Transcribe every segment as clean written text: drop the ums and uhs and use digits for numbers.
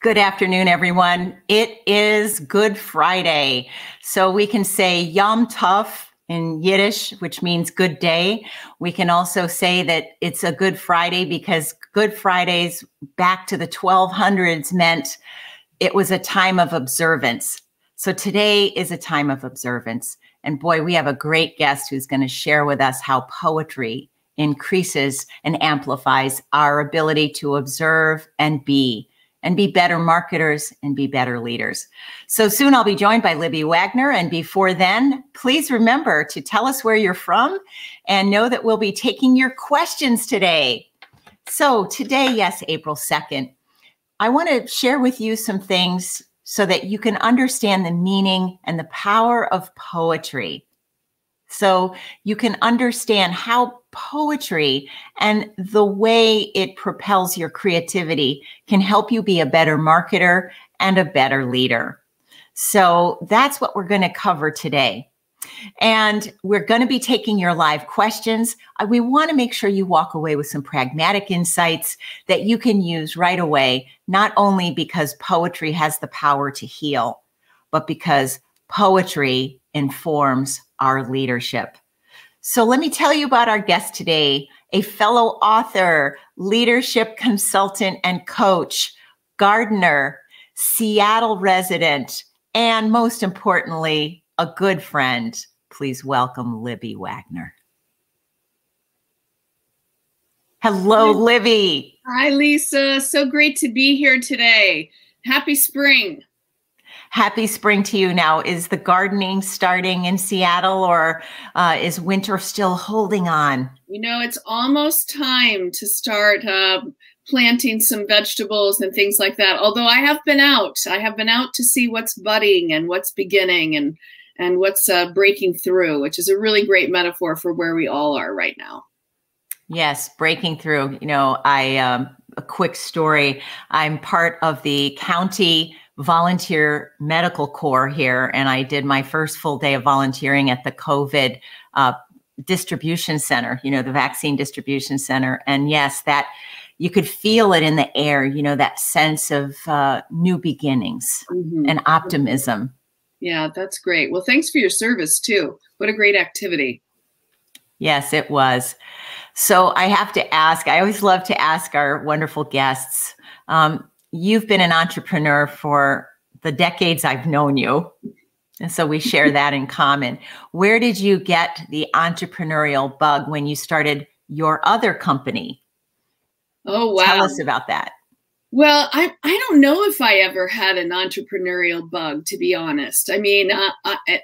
Good afternoon, everyone. It is Good Friday. So we can say Yom Tov in Yiddish, which means good day. We can also say that it's a Good Friday because Good Fridays back to the 1200s meant it was a time of observance. So today is a time of observance. And boy, we have a great guest who's going to share with us how poetry increases and amplifies our ability to observe and be better marketers and be better leaders. So soon I'll be joined by Libby Wagner. And before then, please remember to tell us where you're from and know that we'll be taking your questions today. So today, yes, April 2nd, I want to share with you some things so that you can understand the meaning and the power of poetry. So you can understand how poetry and the way it propels your creativity can help you be a better marketer and a better leader. So that's what we're going to cover today. And we're going to be taking your live questions. We want to make sure you walk away with some pragmatic insights that you can use right away, not only because poetry has the power to heal, but because poetry informs our leadership. So let me tell you about our guest today, a fellow author, leadership consultant and coach, gardener, Seattle resident, and most importantly, a good friend. Please welcome Libby Wagner. Hello, Libby. Hi, Lisa. So great to be here today. Happy spring. Happy spring to you. Now, is the gardening starting in Seattle or is winter still holding on? You know, it's almost time to start planting some vegetables and things like that. Although I have been out to see what's budding and what's beginning and what's breaking through, which is a really great metaphor for where we all are right now. Yes, breaking through. You know, a quick story. I'm part of the county volunteer medical corps here, and I did my first full day of volunteering at the COVID distribution center, you know, the vaccine distribution center. And yes, that you could feel it in the air, you know, that sense of new beginnings and optimism. Yeah, that's great. Well, thanks for your service too. What a great activity. Yes, it was. So I have to ask, I always love to ask our wonderful guests, you've been an entrepreneur for the decades I've known you. And so we share that in common. Where did you get the entrepreneurial bug when you started your other company? Oh, wow. Tell us about that. Well, I don't know if I ever had an entrepreneurial bug, to be honest. I mean,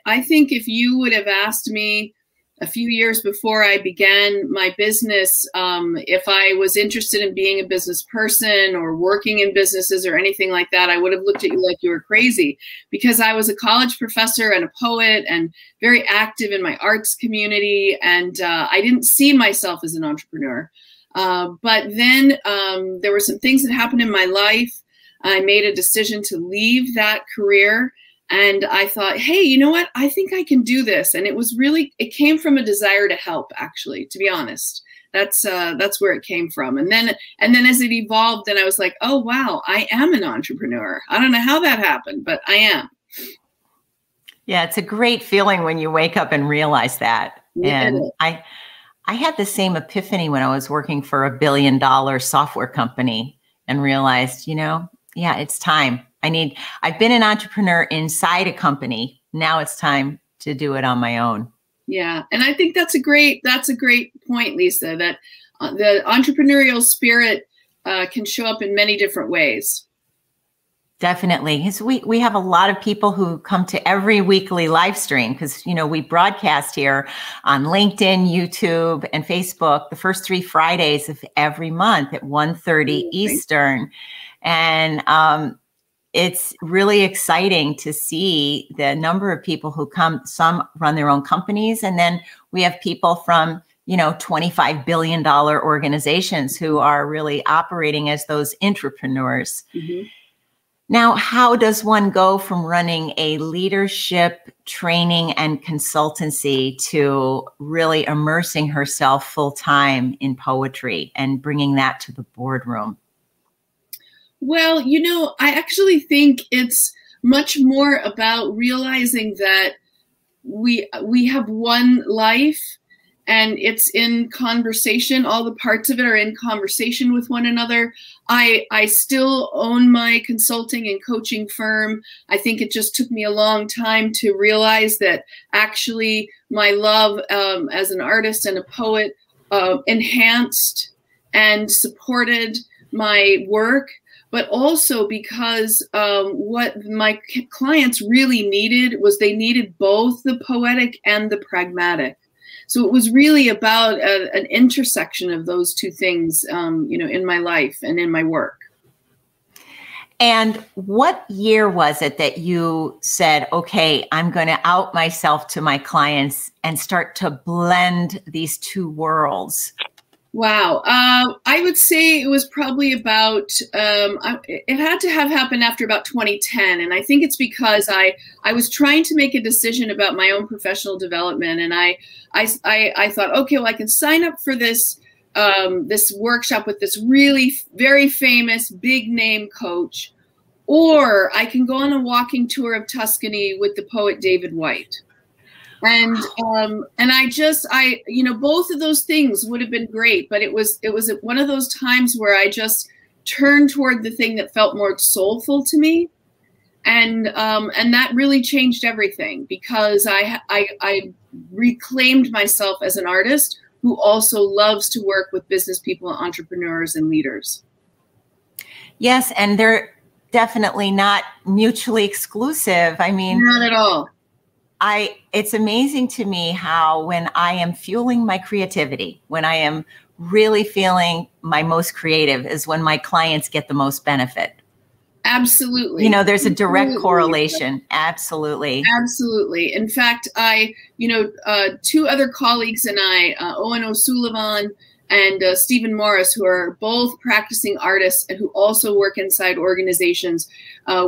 I think if you would have asked me a few years before I began my business, if I was interested in being a business person or working in businesses or anything like that, I would have looked at you like you were crazy, because I was a college professor and a poet and very active in my arts community. And I didn't see myself as an entrepreneur. But then there were some things that happened in my life. I made a decision to leave that career. And I thought, hey, you know what? I think I can do this. And it came from a desire to help, actually, to be honest. That's where it came from. And then as it evolved, then I was like, oh, wow, I am an entrepreneur. I don't know how that happened, but I am. Yeah, it's a great feeling when you wake up and realize that. Yeah. And I had the same epiphany when I was working for a $1 billion software company and realized, you know, yeah, it's time. I've been an entrepreneur inside a company. Now it's time to do it on my own. Yeah. And I think that's a great point, Lisa, that the entrepreneurial spirit can show up in many different ways. Definitely. Because we have a lot of people who come to every weekly live stream because, you know, we broadcast here on LinkedIn, YouTube, and Facebook the first 3 Fridays of every month at 1:30 Eastern. And it's really exciting to see the number of people who come. Some run their own companies, and then we have people from, you know, $25 billion organizations who are really operating as those entrepreneurs. Now, how does one go from running a leadership training and consultancy to really immersing herself full time in poetry and bringing that to the boardroom? Well, I actually think it's much more about realizing that we have one life, and it's in conversation. All the parts of it are in conversation with one another. I still own my consulting and coaching firm. I think it just took me a long time to realize that actually my love as an artist and a poet enhanced and supported my work, but also because what my clients really needed was they needed both the poetic and the pragmatic. So it was really about an intersection of those two things, in my life and in my work. And what year was it that you said, okay, I'm going to out myself to my clients and start to blend these two worlds? Wow. I would say it was probably about, it had to have happened after about 2010. And I think it's because I was trying to make a decision about my own professional development. And I thought, okay, well, I can sign up for this, this workshop with this really very famous big name coach, or I can go on a walking tour of Tuscany with the poet David White. And both of those things would have been great, but it was one of those times where I just turned toward the thing that felt more soulful to me. And that really changed everything, because I reclaimed myself as an artist who also loves to work with business people, entrepreneurs, and leaders. Yes. And they're definitely not mutually exclusive. I mean, not at all. It's amazing to me how when I am fueling my creativity, when I am really feeling my most creative, is when my clients get the most benefit. Absolutely. There's a direct correlation. Absolutely. Absolutely. In fact, two other colleagues and I, Owen O'Sullivan and Stephen Morris, who are both practicing artists and who also work inside organizations.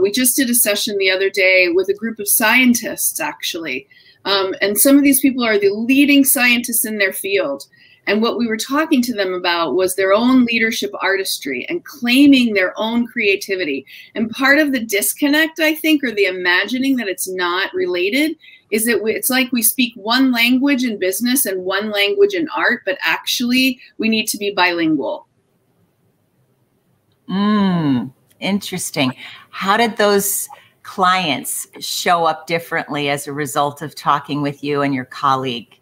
We just did a session the other day with a group of scientists, actually. And some of these people are the leading scientists in their field. And what we were talking to them about was their own leadership artistry and claiming their own creativity. And part of the disconnect, I think, or the imagining that it's not related, is that it's like we speak one language in business and one language in art, but actually we need to be bilingual. Interesting. How did those clients show up differently as a result of talking with you and your colleague?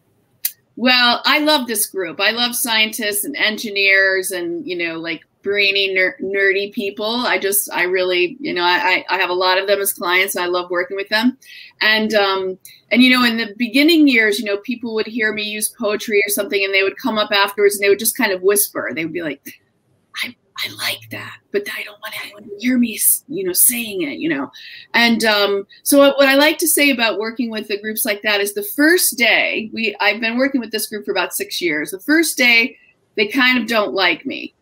Well, I love this group. I love scientists and engineers and, like brainy, nerdy people. I really, I have a lot of them as clients. And I love working with them. And in the beginning years, people would hear me use poetry or something, and they would come up afterwards and they would just kind of whisper. They would be like, I like that, but I don't want anyone to hear me, saying it, And so what I like to say about working with the groups like that is the first day, I've been working with this group for about 6 years. The first day, they kind of don't like me.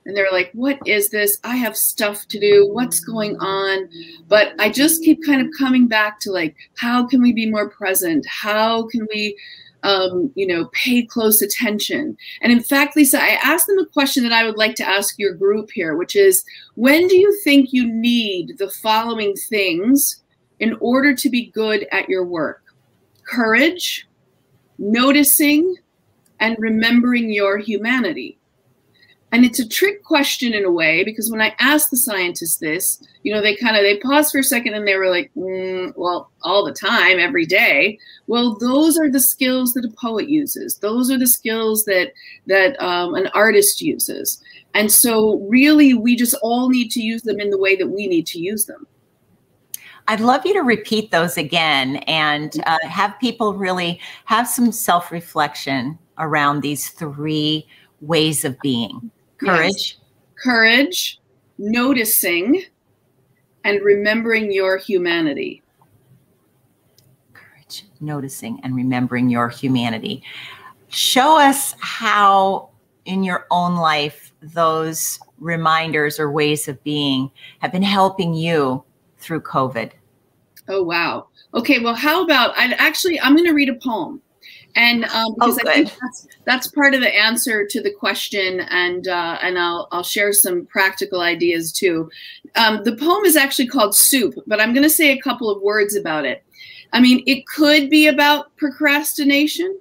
And they're like, what is this? I have stuff to do. What's going on? But I just keep kind of coming back to like, how can we be more present? How can we pay close attention? And in fact, Lisa, I asked them a question that I would like to ask your group here, which is, when do you think you need the following things in order to be good at your work? Courage, noticing, and remembering your humanity. And it's a trick question in a way, because when I asked the scientists this, they paused for a second and they were like, well, all the time, every day. Well, those are the skills that a poet uses. Those are the skills that an artist uses. And so really, we just all need to use them in the way that we need to use them. I'd love you to repeat those again and have people really have some self-reflection around these 3 ways of being. Courage. Yes. Courage, noticing, and remembering your humanity. Courage, noticing, and remembering your humanity. Show us how in your own life those reminders or ways of being have been helping you through COVID. Oh, wow. Okay, well, how about, I'm going to read a poem. And because good. I think that's part of the answer to the question, and I'll share some practical ideas too. The poem is actually called Soup, but I'm going to say a couple of words about it. I mean, it could be about procrastination.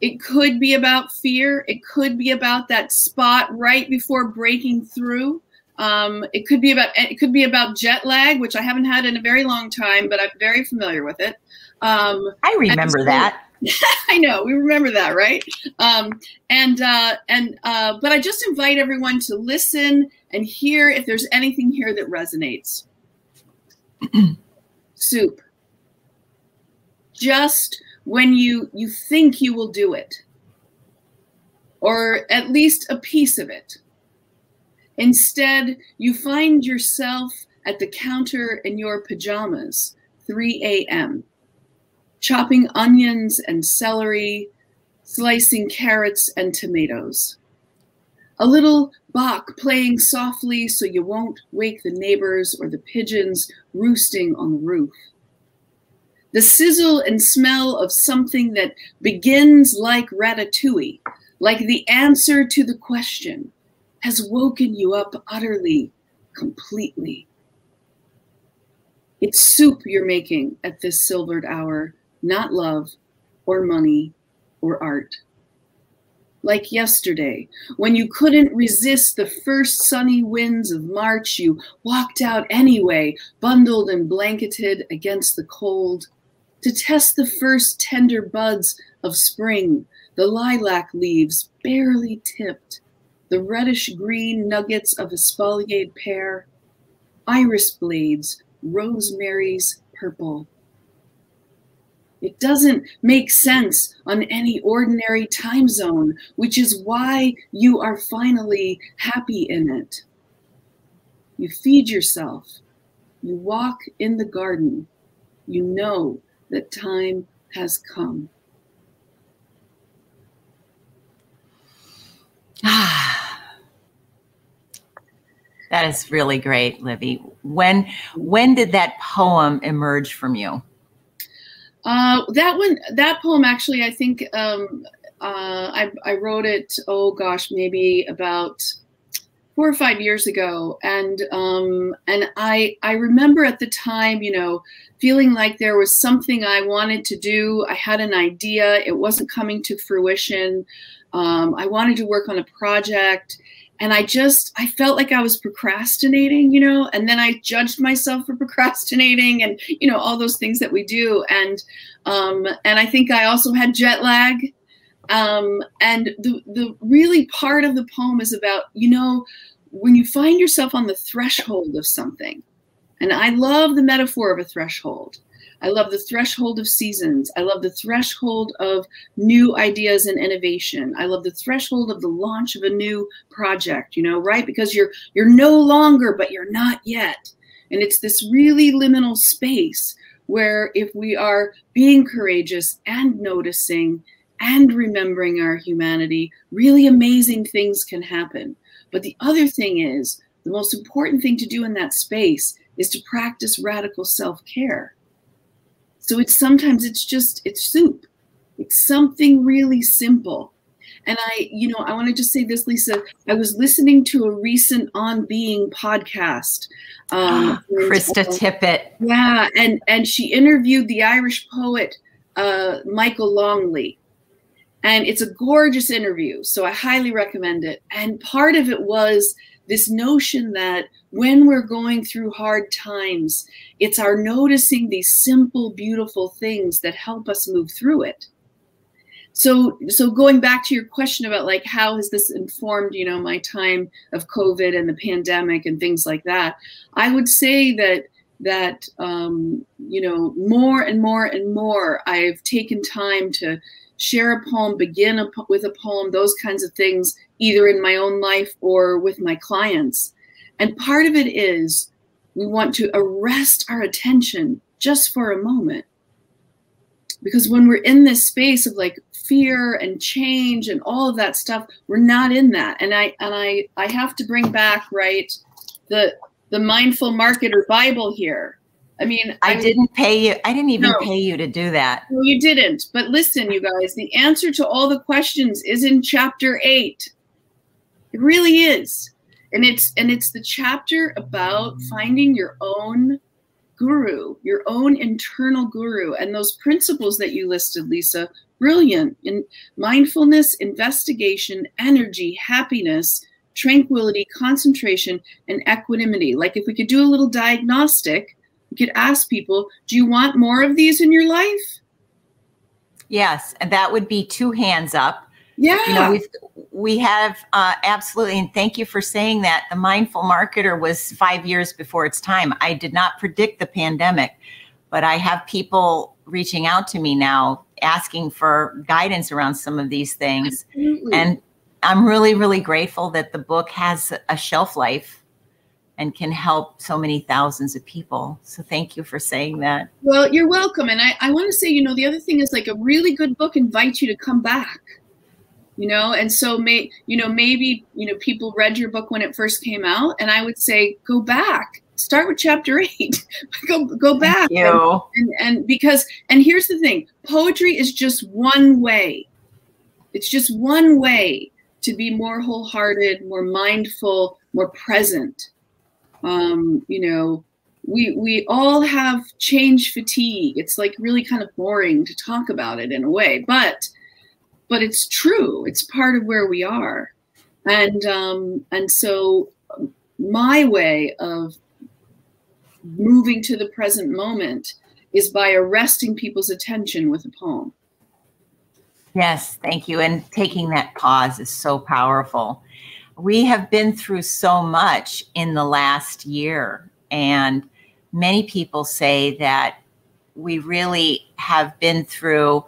It could be about fear. It could be about that spot right before breaking through. It could be about jet lag, which I haven't had in a very long time, but I'm very familiar with it. I remember that. I know, we remember that, right? But I just invite everyone to listen and hear if there's anything here that resonates. Soup. Just when you think you will do it, or at least a piece of it. Instead, you find yourself at the counter in your pajamas, 3 a.m., chopping onions and celery, slicing carrots and tomatoes. A little Bach playing softly so you won't wake the neighbors or the pigeons roosting on the roof. The sizzle and smell of something that begins like ratatouille, like the answer to the question, has woken you up utterly, completely. It's soup you're making at this silvered hour, not love or money or art. Like yesterday, when you couldn't resist the first sunny winds of March, you walked out anyway, bundled and blanketed against the cold, to test the first tender buds of spring, the lilac leaves barely tipped, the reddish-green nuggets of espaliered pear, iris blades, rosemary's purple. It doesn't make sense on any ordinary time zone, which is why you are finally happy in it. You feed yourself. You walk in the garden. You know that time has come. That is really great, Libby. When did that poem emerge from you? That poem actually, I think I wrote it, oh gosh, maybe about 4 or 5 years ago. And I remember at the time, you know, feeling like there was something I wanted to do. I had an idea. It wasn't coming to fruition. I wanted to work on a project. And I felt like I was procrastinating, you know, and then I judged myself for procrastinating and, you know, all those things that we do. And I think I also had jet lag. And the really part of the poem is about, you know, when you find yourself on the threshold of something, and I love the metaphor of a threshold. I love the threshold of seasons. I love the threshold of new ideas and innovation. I love the threshold of the launch of a new project, you know, right? Because you're no longer, but you're not yet. And it's this really liminal space where if we are being courageous and noticing and remembering our humanity, really amazing things can happen. But the other thing is, the most important thing to do in that space is to practice radical self-care. So it's soup. It's something really simple. And I want to just say this, Lisa, I was listening to a recent On Being podcast. Krista Tippett. Yeah, and she interviewed the Irish poet, Michael Longley. And it's a gorgeous interview, so I highly recommend it. And part of it was this notion that when we're going through hard times, it's our noticing these simple, beautiful things that help us move through it. So going back to your question about like, how has this informed, you know, my time of COVID and the pandemic and things like that, I would say that you know, more and more and more, I've taken time to share a poem, begin with a poem, those kinds of things, either in my own life or with my clients. And part of it is we want to arrest our attention just for a moment. Because when we're in this space of like fear and change and all of that stuff, we're not in that. And I have to bring back, right, the Mindful Marketer Bible here. I mean, I didn't pay you. I didn't even No. pay you to do that. No, you didn't. But listen, you guys, the answer to all the questions is in chapter 8. It really is. And it's the chapter about finding your own guru, your own internal guru. And those principles that you listed, Lisa, brilliant. In mindfulness, investigation, energy, happiness, tranquility, concentration, and equanimity. Like if we could do a little diagnostic, we could ask people, do you want more of these in your life? Yes, and that would be 2 hands up. Yeah. You know, we have absolutely, and thank you for saying that. The Mindful Marketer was 5 years before its time. I did not predict the pandemic, but I have people reaching out to me now asking for guidance around some of these things. Absolutely. And I'm really, really grateful that the book has a shelf life and can help so many thousands of people. So thank you for saying that. Well, you're welcome. And I want to say, you know, the other thing is like a really good book invites you to come back, you know, and so maybe, you know, people read your book when it first came out, and I would say, go back, start with chapter 8, go back. Thank you. And because, and here's the thing, poetry is just one way. It's just one way to be more wholehearted, more mindful, more present. You know, we all have change fatigue. It's like really kind of boring to talk about it in a way, but it's true. It's part of where we are. And so my way of moving to the present moment is by arresting people's attention with a poem. Yes, thank you. And taking that pause is so powerful. We have been through so much in the last year, and many people say that we really have been through,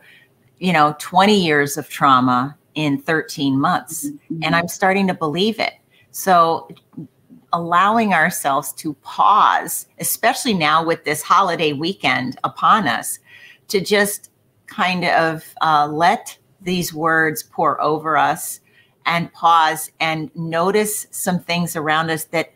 20 years of trauma in 13 months. Mm-hmm. And I'm starting to believe it. So allowing ourselves to pause, especially now with this holiday weekend upon us, to just kind of let these words pour over us and pause and notice some things around us that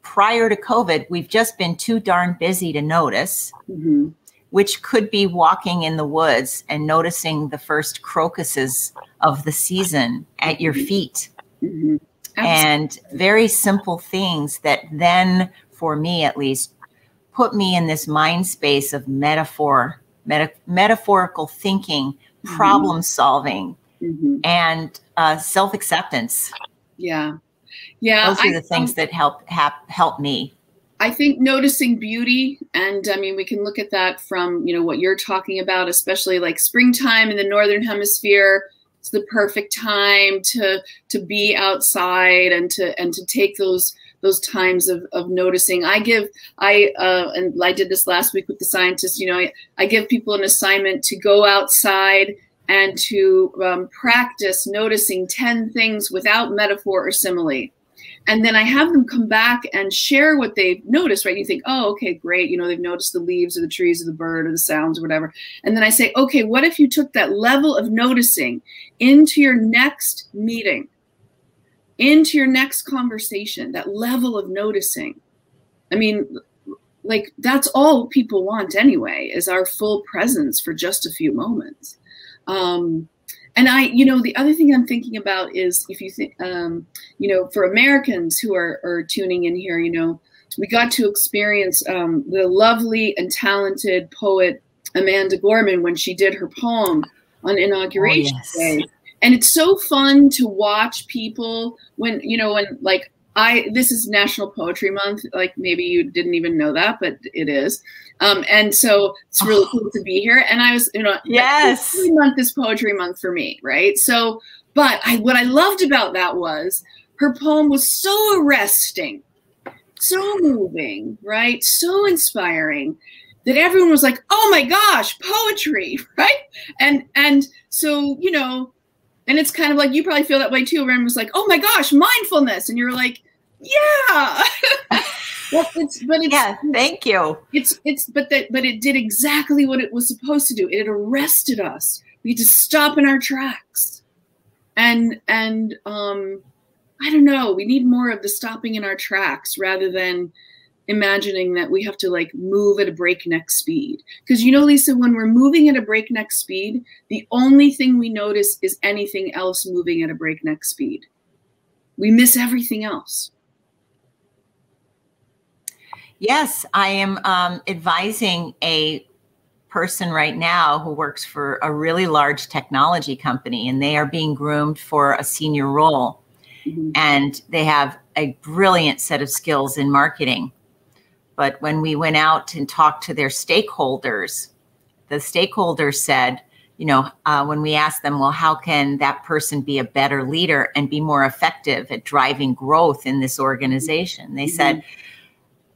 prior to COVID, we've just been too darn busy to notice, mm-hmm. which could be walking in the woods and noticing the first crocuses of the season at your feet. Mm-hmm. And very simple things that then, for me at least, put me in this mind space of metaphorical thinking, mm-hmm. problem solving, mm-hmm. and self-acceptance. Yeah. Yeah. Those are the things that help me. I think noticing beauty, and I mean, we can look at that from, what you're talking about, especially like springtime in the Northern Hemisphere. It's the perfect time to be outside and to take those times of noticing. And I did this last week with the scientists, I give people an assignment to go outside and to practice noticing 10 things without metaphor or simile. And then I have them come back and share what they've noticed, right? You think, oh, okay, great. They've noticed the leaves or the trees or the bird or the sounds or whatever. And then I say, okay, what if you took that level of noticing into your next meeting, into your next conversation, that level of noticing? I mean, like, that's all people want anyway, is our full presence for just a few moments. And the other thing I'm thinking about is, if you think, for Americans who are tuning in here, we got to experience the lovely and talented poet Amanda Gorman when she did her poem on Inauguration Day. And it's so fun to watch people when this is National Poetry Month. Like, maybe you didn't even know that, but it is. And so it's really cool to be here. And I was, yes, every month is Poetry Month for me, right? So, but what I loved about that was her poem was so arresting, so moving, right? So inspiring that everyone was like, oh my gosh, poetry, right? And so, and it's kind of like, you probably feel that way too. Everyone was like, oh my gosh, mindfulness. And you're like, yeah. Yeah, thank you. But it did exactly what it was supposed to do. It arrested us. We had to stop in our tracks. And I don't know, we need more of the stopping in our tracks rather than imagining that we have to like move at a breakneck speed. Because, you know, Lisa, when we're moving at a breakneck speed, the only thing we notice is anything else moving at a breakneck speed. We miss everything else. Yes, I am advising a person right now who works for a really large technology company, and they are being groomed for a senior role. Mm-hmm. And they have a brilliant set of skills in marketing. But when we went out and talked to their stakeholders, the stakeholders said, you know, when we asked them, well, how can that person be a better leader and be more effective at driving growth in this organization? They said,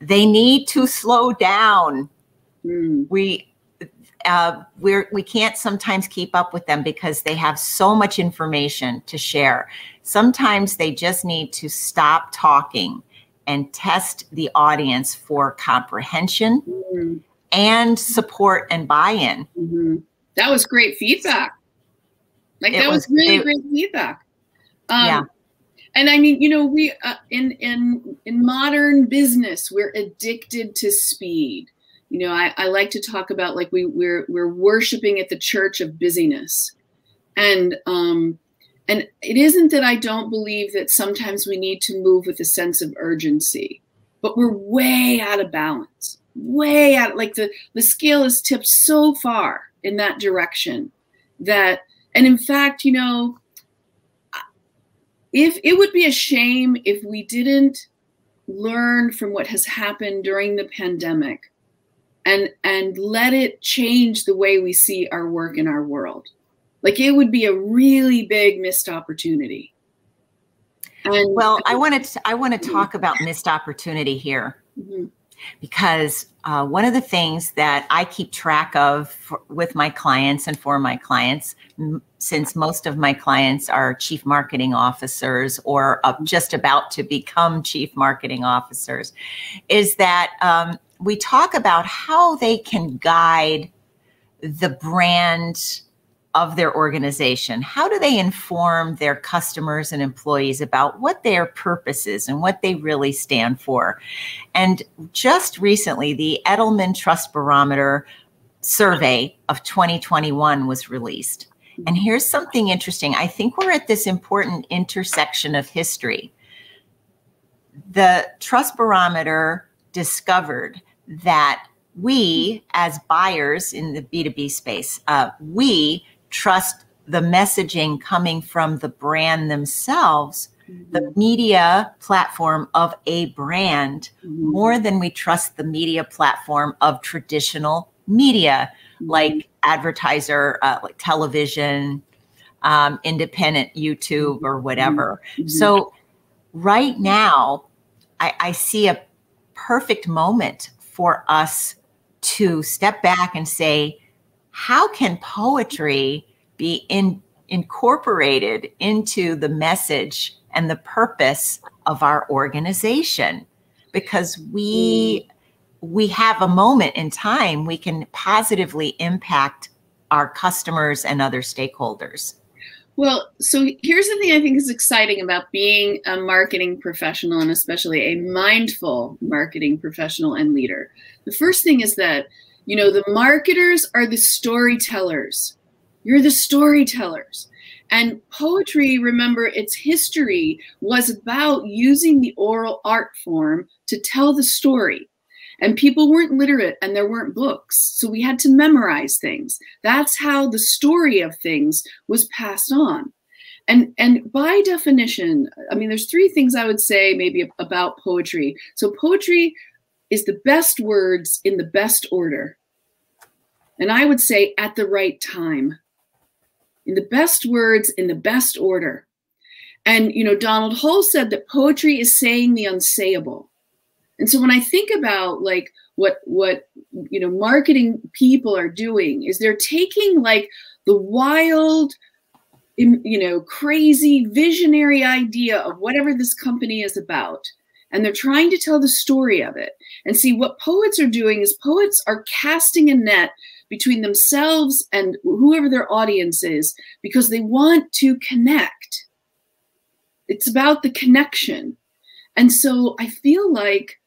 they need to slow down. We can't sometimes keep up with them because they have so much information to share. Sometimes they just need to stop talking and test the audience for comprehension and support and buy-in. That was great feedback. Like that was really great feedback. Yeah. And I mean, you know, we in modern business, we're addicted to speed. You know, I like to talk about like we're worshiping at the church of busyness, and it isn't that I don't believe that sometimes we need to move with a sense of urgency, but we're way out of balance, way out. Like the scale is tipped so far in that direction that, and in fact, you know, if it would be a shame if we didn't learn from what has happened during the pandemic and let it change the way we see our work in our world. Like it would be a really big missed opportunity. And well, I want to talk about missed opportunity here, because one of the things that I keep track of with my clients and for my clients, since most of my clients are chief marketing officers or just about to become chief marketing officers, is that we talk about how they can guide the brand of their organization. How do they inform their customers and employees about what their purpose is and what they really stand for? And just recently, the Edelman Trust Barometer survey of 2021 was released. And here's something interesting. I think we're at this important intersection of history. The Trust Barometer discovered that we, as buyers in the B2B space, we trust the messaging coming from the brand themselves, the media platform of a brand, more than we trust the media platform of traditional media, like advertiser, like television, independent YouTube or whatever. So right now, I see a perfect moment for us to step back and say, how can poetry be incorporated into the message and the purpose of our organization? Because we have a moment in time we can positively impact our customers and other stakeholders. Well, so here's the thing I think is exciting about being a marketing professional, and especially a mindful marketing professional and leader. The first thing is that, you know, the marketers are the storytellers. You're the storytellers. And poetry, remember, its history was about using the oral art form to tell the story. And people weren't literate and there weren't books. So we had to memorize things. That's how the story of things was passed on. And by definition, I mean, there's three things I would say maybe about poetry. So poetry is the best words in the best order. And I would say at the right time. In the best words, in the best order. And, you know, Donald Hull said that poetry is saying the unsayable. And so when I think about like what you know, marketing people are doing is they're taking like the wild, you know, crazy visionary idea of whatever this company is about. And they're trying to tell the story of it. And see, what poets are doing is poets are casting a net between themselves and whoever their audience is, because they want to connect. It's about the connection. And so I feel like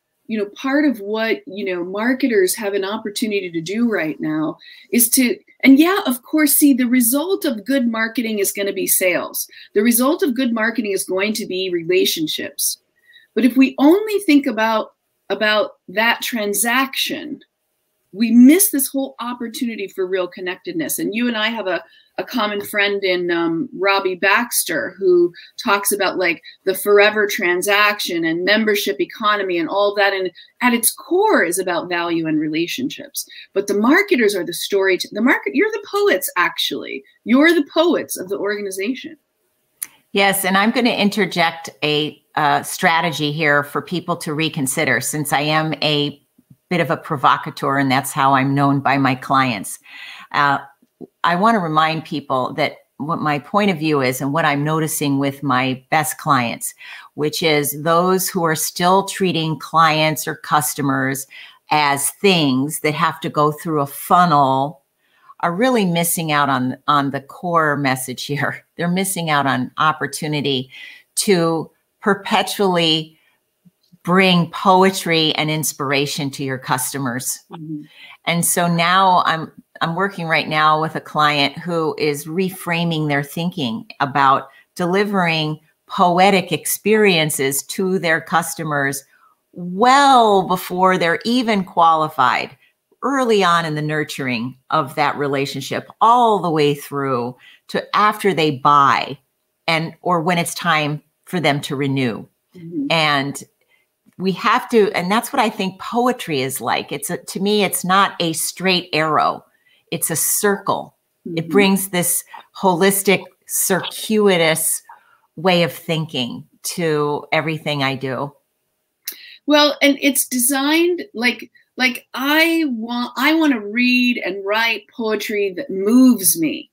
part of what, marketers have an opportunity to do right now is to, and yeah, of course, see, the result of good marketing is going to be sales. The result of good marketing is going to be relationships. But if we only think about that transaction, we miss this whole opportunity for real connectedness. And you and I have a common friend in Robbie Baxter, who talks about like the forever transaction and membership economy and all that. And at its core is about value and relationships. But the marketers are the story. You're the poets, actually. You're the poets of the organization. Yes, and I'm going to interject a strategy here for people to reconsider, since I am a bit of a provocateur, and that's how I'm known by my clients. I want to remind people that what my point of view is and what I'm noticing with my best clients, which is those who are still treating clients or customers as things that have to go through a funnel, are really missing out on the core message here. They're missing out on opportunity to perpetually bring poetry and inspiration to your customers. Mm-hmm. And so now I'm working right now with a client who is reframing their thinking about delivering poetic experiences to their customers well before they're even qualified, early on in the nurturing of that relationship, all the way through to after they buy or when it's time for them to renew. Mm-hmm. And we have to, and that's what I think poetry is like. To me, it's not a straight arrow. It's a circle. Mm-hmm. It brings this holistic, circuitous way of thinking to everything I do. Well, and it's designed like I want to read and write poetry that moves me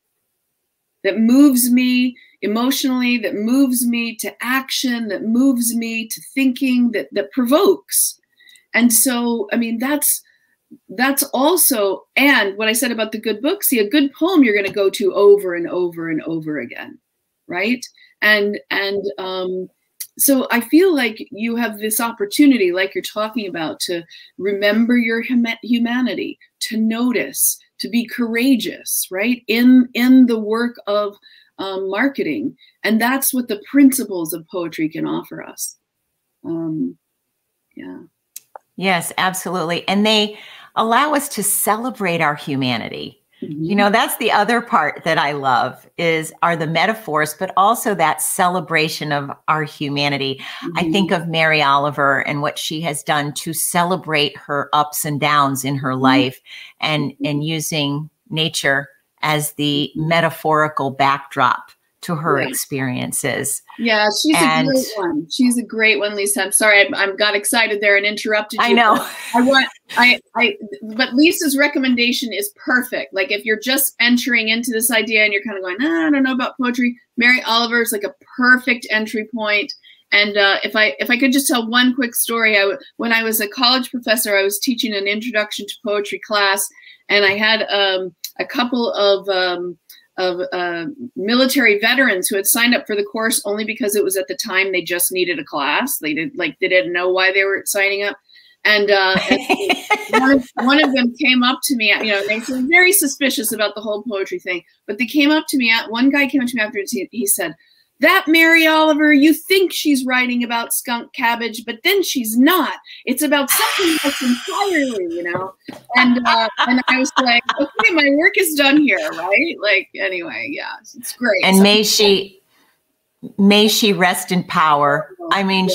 emotionally, that moves me to action, that moves me to thinking, that provokes. And so, I mean, that's also, and what I said about the good book, see, a good poem you're going to go to over and over and over again, right? And so I feel like you have this opportunity, like you're talking about, to remember your humanity, to notice, to be courageous, right? In the work of marketing. And that's what the principles of poetry can offer us. Yeah. Yes, absolutely. And they allow us to celebrate our humanity. Mm-hmm. That's the other part that I love are the metaphors, but also that celebration of our humanity. Mm-hmm. I think of Mary Oliver and what she has done to celebrate her ups and downs in her life, and using nature as the metaphorical backdrop to her experiences. Yeah, she's a great one. She's a great one, Lisa. I'm sorry, I got excited there and interrupted you. I know. But Lisa's recommendation is perfect. Like if you're just entering into this idea and you're kind of going, I don't know about poetry, Mary Oliver is like a perfect entry point. And if I could just tell one quick story, when I was a college professor, I was teaching an introduction to poetry class, and I had a couple of military veterans who had signed up for the course only because it was at the time they just needed a class. They didn't know why they were signing up. And one of them came up to me, they were very suspicious about the whole poetry thing, but they came up to me. One guy came up to me after he said, "That Mary Oliver, you think she's writing about skunk cabbage, but then she's not. It's about something else entirely, And I was like, okay, my work is done here, right? Like, anyway, yeah, it's great. And may she rest in power. I mean,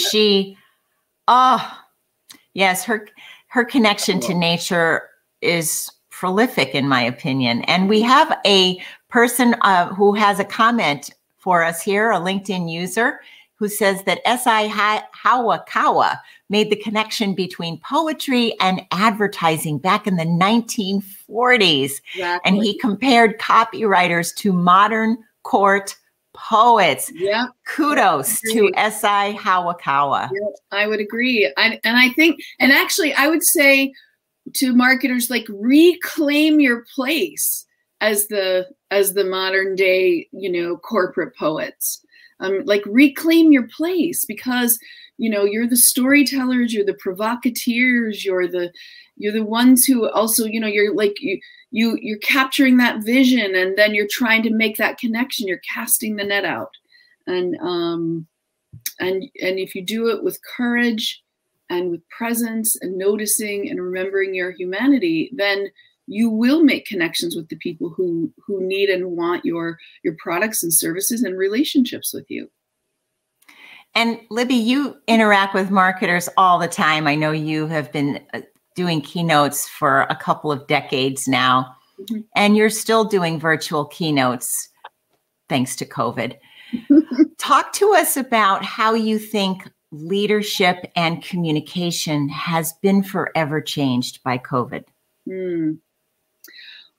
yes, her connection to nature is prolific, in my opinion. And we have a person who has a comment for us here, a LinkedIn user, who says that S.I. Hawakawa made the connection between poetry and advertising back in the 1940s. Exactly. And he compared copywriters to modern court poets. Yeah. Kudos to S.I. Hawakawa. Yeah, I would agree. And actually I would say to marketers, like, reclaim your place as the modern day, corporate poets. Like, reclaim your place, because you're the storytellers, you're the provocateurs, you're the ones who also, you're like, you're capturing that vision, and then you're trying to make that connection. You're casting the net out. And if you do it with courage and with presence and noticing and remembering your humanity, then you will make connections with the people who need and want your products and services and relationships with you. And Libby, you interact with marketers all the time. I know you have been doing keynotes for a couple of decades now, and you're still doing virtual keynotes thanks to COVID. Talk to us about how you think leadership and communication has been forever changed by COVID.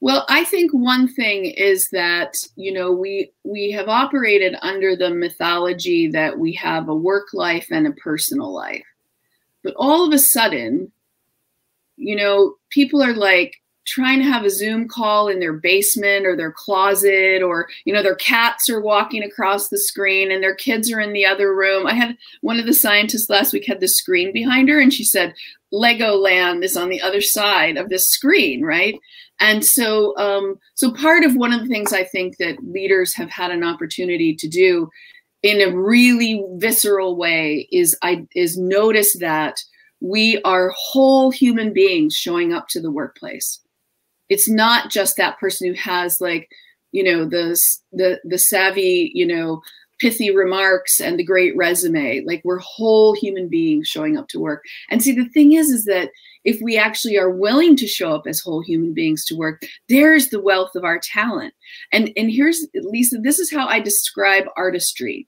Well, I think one thing is that, we have operated under the mythology that we have a work life and a personal life. But all of a sudden, people are like trying to have a Zoom call in their basement or their closet, or, their cats are walking across the screen and their kids are in the other room. I had one of the scientists last week had the screen behind her, and she said, Legoland is on the other side of this screen, right? And so, part of one of the things I think that leaders have had an opportunity to do in a really visceral way is notice that we are whole human beings showing up to the workplace. It's not just that person who has like, the savvy, pithy remarks and the great resume. Like, we're whole human beings showing up to work. And see, the thing is that if we actually are willing to show up as whole human beings to work, there's the wealth of our talent. And here's, Lisa, this is how I describe artistry.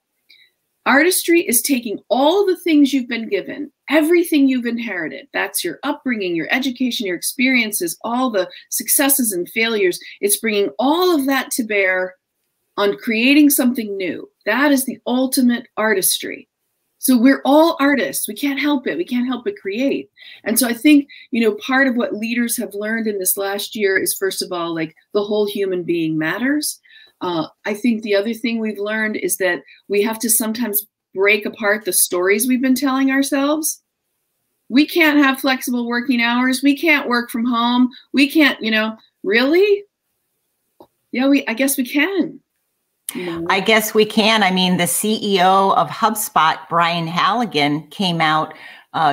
Artistry is taking all the things you've been given, everything you've inherited. That's your upbringing, your education, your experiences, all the successes and failures. It's bringing all of that to bear on creating something new. That is the ultimate artistry. So we're all artists. We can't help it. We can't help but create. And so I think, part of what leaders have learned in this last year is, first of all, like, the whole human being matters. I think the other thing we've learned is that we have to sometimes break apart the stories we've been telling ourselves. We can't have flexible working hours. We can't work from home. We can't, really? Yeah, I guess we can. I guess we can. I mean, the CEO of HubSpot, Brian Halligan, came out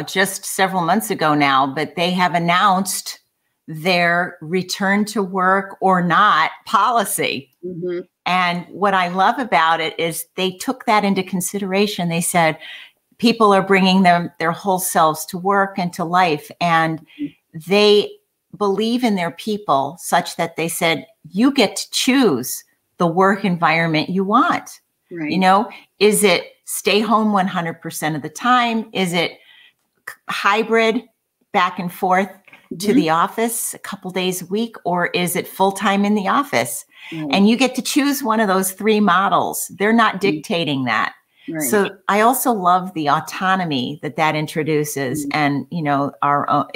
just several months ago now, but they have announced their return to work or not policy. And what I love about it is they took that into consideration. They said people are bringing their whole selves to work and to life, and they believe in their people such that they said, you get to choose the work environment you want. Right. Is it stay home 100% of the time? Is it hybrid back and forth to the office a couple days a week? Or is it full-time in the office? And you get to choose one of those three models. They're not dictating that. Right. So I also love the autonomy that introduces. And, our own,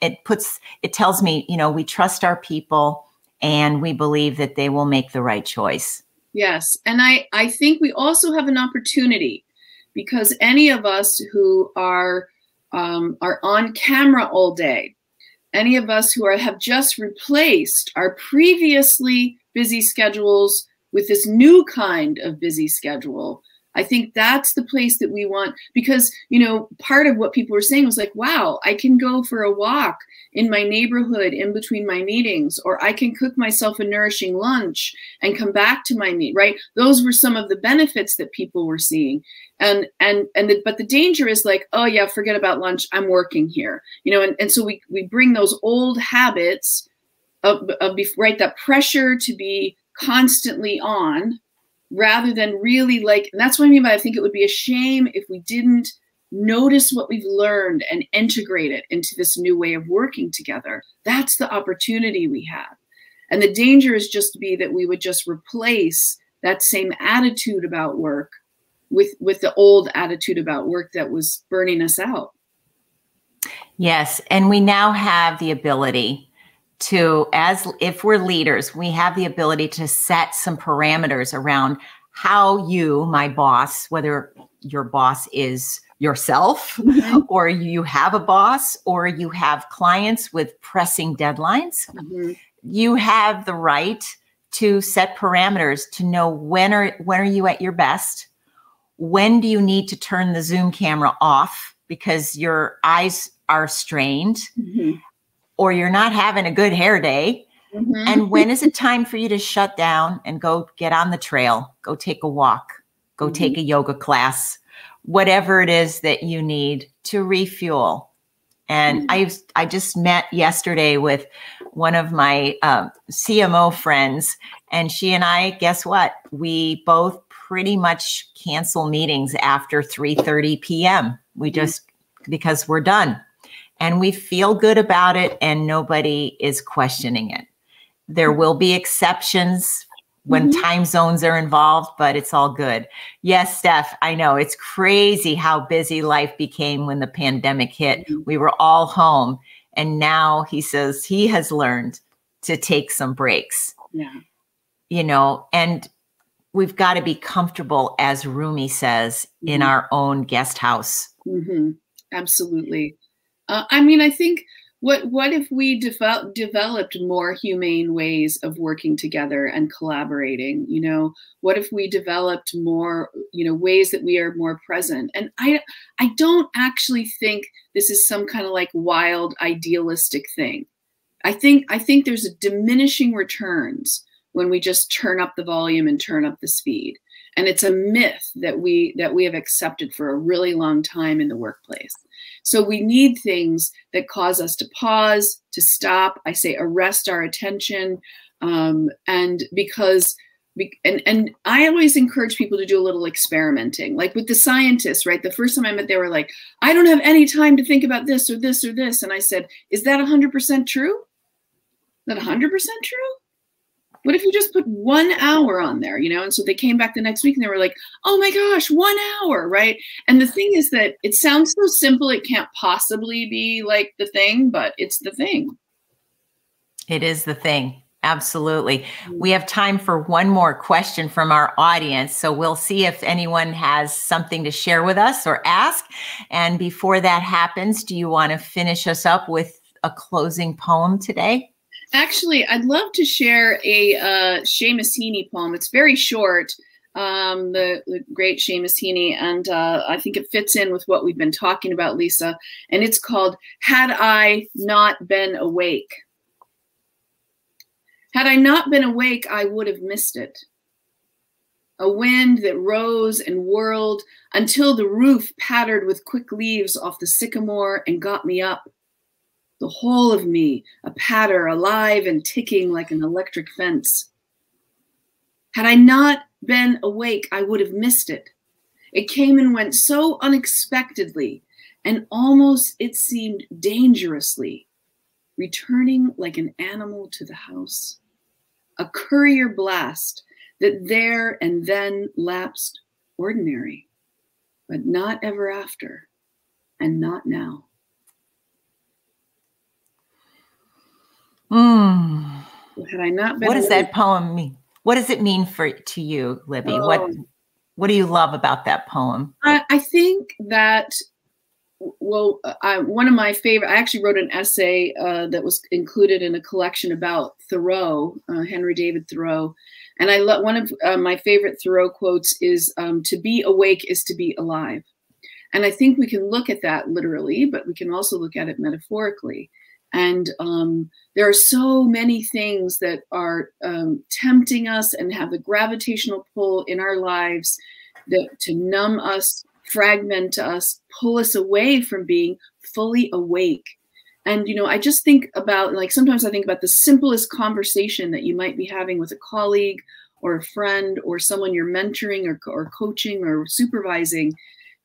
it tells me, we trust our people, and we believe that they will make the right choice. Yes. And I think we also have an opportunity, because any of us who are on camera all day, any of us who have just replaced our previously busy schedules with this new kind of busy schedule, I think that's the place that we want, because, part of what people were saying was like, wow, I can go for a walk in my neighborhood in between my meetings, or I can cook myself a nourishing lunch and come back to my meet, right? Those were some of the benefits that people were seeing. But the danger is like, oh yeah, forget about lunch, I'm working here, and so we bring those old habits of that pressure to be constantly on, rather than really and that's what I mean by I think it would be a shame if we didn't notice what we've learned and integrate it into this new way of working together. That's the opportunity we have. And the danger is just to be that we would just replace that same attitude about work with the old attitude about work that was burning us out. Yes. And we now have the ability to, if we're leaders, we have the ability to set some parameters around how you, my boss, whether your boss is yourself, or you have a boss, or you have clients with pressing deadlines, you have the right to set parameters to know when are you at your best? When do you need to turn the Zoom camera off because your eyes are strained, or you're not having a good hair day? And when is it time for you to shut down and go get on the trail, go take a walk, go take a yoga class, whatever it is that you need to refuel? And I just met yesterday with one of my CMO friends, and she and I, guess what? We both pretty much cancel meetings after 3:30 p.m. We just, because we're done, and we feel good about it, and nobody is questioning it. There will be exceptions when time zones are involved, but it's all good. Yes, Steph, I know it's crazy how busy life became when the pandemic hit. We were all home, and now he says he has learned to take some breaks. You know, and we've got to be comfortable, as Rumi says, in our own guest house. Absolutely. I mean, I think what if we developed more humane ways of working together and collaborating? You know, what if we developed more, you know, ways that we are more present? And I don't actually think this is some kind of like wild idealistic thing. I think there's a diminishing returns when we just turn up the volume and turn up the speed. And it's a myth that we have accepted for a really long time in the workplace. So we need things that cause us to pause, to stop. I say arrest our attention. And because, and I always encourage people to do a little experimenting, like with the scientists, right? The first time I met, they were like, I don't have any time to think about this or this or this. And I said, is that 100% true? Is that 100% true? What if you just put 1 hour on there, you know? And so they came back the next week and they were like, oh my gosh, 1 hour, right? And the thing is that it sounds so simple, it can't possibly be like the thing, but it's the thing. It is the thing. Absolutely. We have time for one more question from our audience. So we'll see if anyone has something to share with us or ask. And before that happens, do you want to finish us up with a closing poem today? Actually, I'd love to share a Seamus Heaney poem. It's very short, the great Seamus Heaney, and I think it fits in with what we've been talking about, Lisa. And it's called Had I Not Been Awake. Had I not been awake, I would have missed it. A wind that rose and whirled until the roof pattered with quick leaves off the sycamore and got me up. The whole of me, a patter, alive and ticking like an electric fence. Had I not been awake, I would have missed it. It came and went so unexpectedly, and almost, it seemed, dangerously, returning like an animal to the house. A courier blast that there and then lapsed ordinary, but not ever after, and not now. Had I not been what does that poem mean? What does it mean to you, Libby? What do you love about that poem? I think that, well, one of my favorite, I actually wrote an essay that was included in a collection about Thoreau, Henry David Thoreau. And I love, one of my favorite Thoreau quotes is, to be awake is to be alive. And I think we can look at that literally, but we can also look at it metaphorically. And there are so many things that are tempting us and have the gravitational pull in our lives that to numb us, fragment us, pull us away from being fully awake. And, you know, I just think about, like, sometimes I think about the simplest conversation that you might be having with a colleague or a friend or someone you're mentoring or coaching or supervising.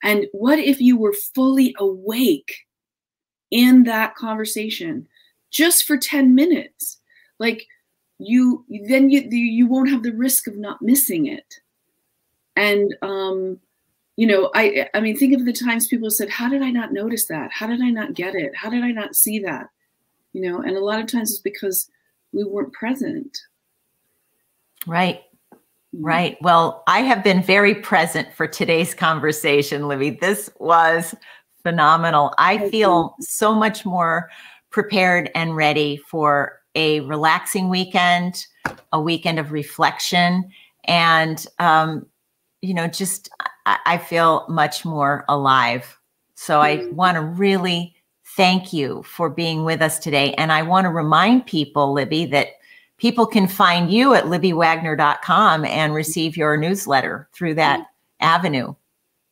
And what if you were fully awake in that conversation just for 10 minutes? Like, you won't have the risk of not missing it. And, you know, I mean, think of the times people said, how did I not notice that? How did I not get it? How did I not see that? You know, and a lot of times it's because we weren't present. Right. Right. Well, I have been very present for today's conversation, Libby. This was phenomenal. I feel so much more prepared and ready for a relaxing weekend, a weekend of reflection, and, just I feel much more alive. So I want to really thank you for being with us today. And I want to remind people, Libby, that people can find you at libbywagner.com and receive your newsletter through that avenue.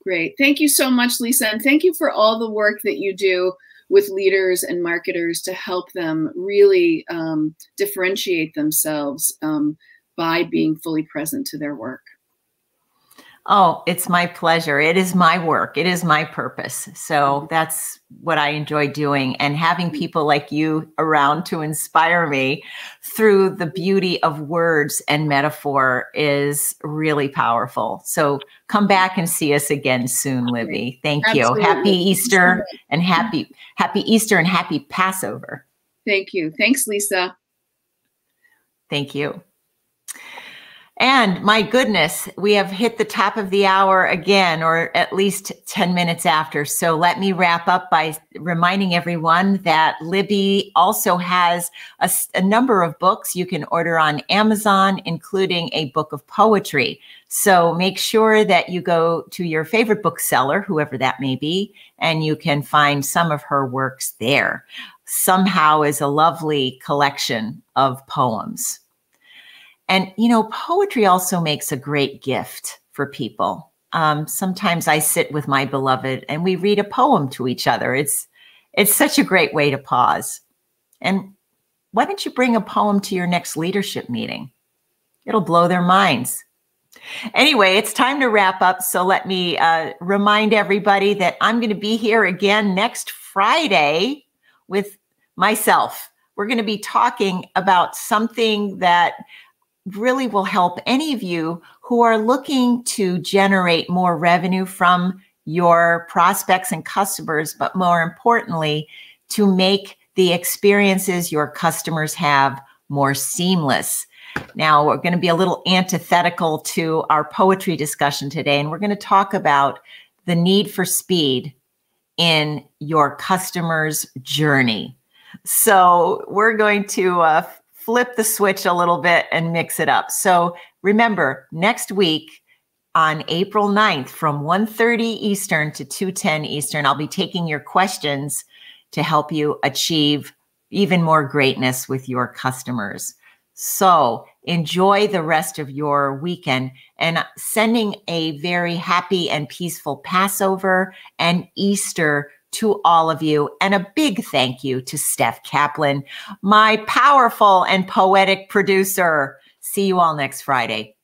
Great. Thank you so much, Lisa. And thank you for all the work that you do with leaders and marketers to help them really differentiate themselves by being fully present to their work. Oh, it's my pleasure. It is my work. It is my purpose. So that's what I enjoy doing. And having people like you around to inspire me through the beauty of words and metaphor is really powerful. So come back and see us again soon, Libby. Thank you. Absolutely. Happy Easter and happy Easter and happy Passover. Thank you. Thanks, Lisa. Thank you. And my goodness, we have hit the top of the hour again, or at least 10 minutes after. So let me wrap up by reminding everyone that Libby also has a number of books you can order on Amazon, including a book of poetry. So make sure that you go to your favorite bookseller, whoever that may be, and you can find some of her works there. Somehow is a lovely collection of poems. And, poetry also makes a great gift for people. Sometimes I sit with my beloved and we read a poem to each other. It's such a great way to pause. And why don't you bring a poem to your next leadership meeting? It'll blow their minds. Anyway, it's time to wrap up. So let me remind everybody that I'm going to be here again next Friday with myself. We're going to be talking about something that really will help any of you who are looking to generate more revenue from your prospects and customers, but more importantly, to make the experiences your customers have more seamless. Now, we're going to be a little antithetical to our poetry discussion today, and we're going to talk about the need for speed in your customer's journey. So we're going to flip the switch a little bit and mix it up. So remember, next week on April 9th from 1:30 Eastern to 2:10 Eastern, I'll be taking your questions to help you achieve even more greatness with your customers. So enjoy the rest of your weekend and sending a very happy and peaceful Passover and Easter to all of you. And a big thank you to Steph Kaplan, my powerful and poetic producer. See you all next Friday.